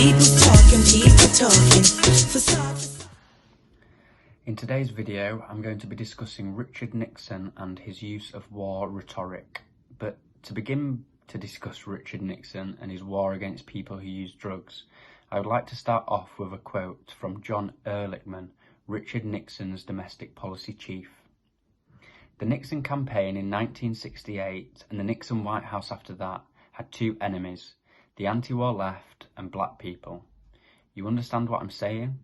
In today's video, I'm going to be discussing Richard Nixon and his use of war rhetoric. But to begin to discuss Richard Nixon and his war against people who use drugs, I would like to start off with a quote from John Ehrlichman, Richard Nixon's domestic policy chief. The Nixon campaign in 1968 and the Nixon White House after that had two enemies, the anti-war left and black people. You understand what I'm saying?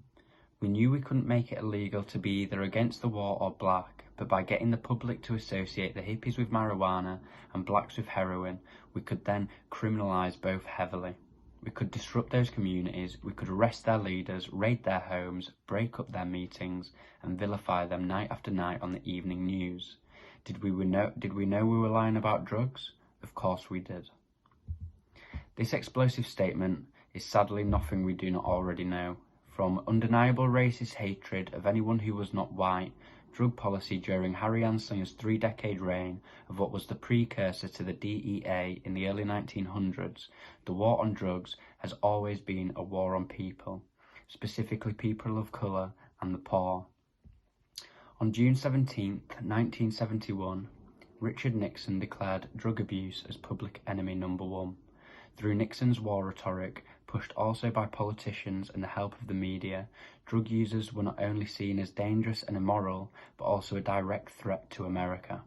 We knew we couldn't make it illegal to be either against the war or black, but by getting the public to associate the hippies with marijuana and blacks with heroin, we could then criminalise both heavily. We could disrupt those communities, we could arrest their leaders, raid their homes, break up their meetings, and vilify them night after night on the evening news. Did we know we were lying about drugs? Of course we did. This explosive statement is sadly nothing we do not already know. From undeniable racist hatred of anyone who was not white, drug policy during Harry Anslinger's 3-decade reign of what was the precursor to the DEA in the early 1900s, the war on drugs has always been a war on people, specifically people of colour and the poor. On June 17, 1971, Richard Nixon declared drug abuse as public enemy number one. Through Nixon's war rhetoric, pushed also by politicians and the help of the media, drug users were not only seen as dangerous and immoral, but also a direct threat to America.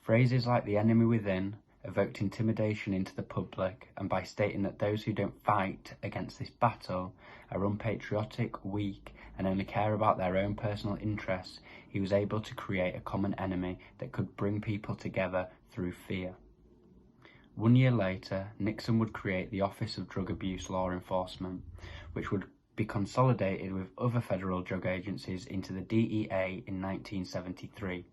Phrases like the enemy within evoked intimidation into the public, and by stating that those who don't fight against this battle are unpatriotic, weak, and only care about their own personal interests, he was able to create a common enemy that could bring people together through fear. 1 year later, Nixon would create the Office of Drug Abuse Law Enforcement, which would be consolidated with other federal drug agencies into the DEA in 1973.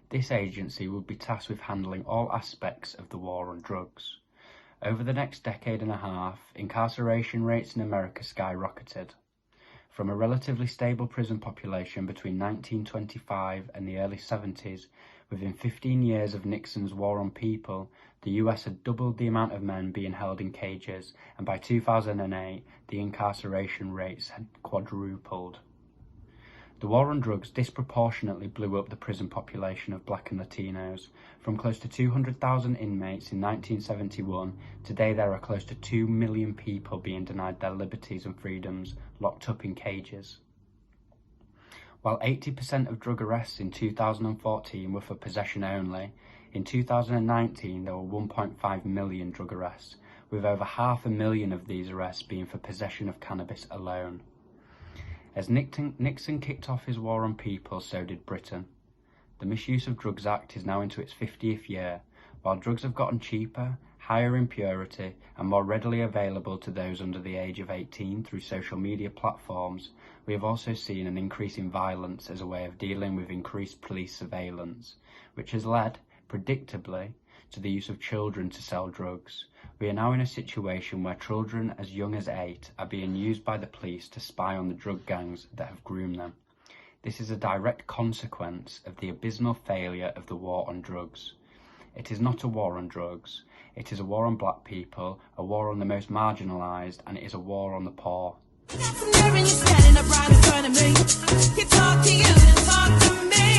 This agency would be tasked with handling all aspects of the war on drugs. Over the next decade and a half, incarceration rates in America skyrocketed. From a relatively stable prison population between 1925 and the early 70s, within 15 years of Nixon's war on people, the US had doubled the amount of men being held in cages, and by 2008, the incarceration rates had quadrupled. The war on drugs disproportionately blew up the prison population of black and Latinos. From close to 200,000 inmates in 1971, today there are close to 2 million people being denied their liberties and freedoms, locked up in cages. While 80% of drug arrests in 2014 were for possession only, in 2019 there were 1.5 million drug arrests, with over 500,000 of these arrests being for possession of cannabis alone. As Nixon kicked off his war on people, so did Britain. The Misuse of Drugs Act is now into its 50th year. While drugs have gotten cheaper, higher in purity, and more readily available to those under the age of 18 through social media platforms, we have also seen an increase in violence as a way of dealing with increased police surveillance, which has led, predictably, to the use of children to sell drugs. We are now in a situation where children as young as 8 are being used by the police to spy on the drug gangs that have groomed them. This is a direct consequence of the abysmal failure of the war on drugs. It is not a war on drugs. It is a war on black people, a war on the most marginalised, and it is a war on the poor. You're standing up right in front of me. You talk to you and talk to me.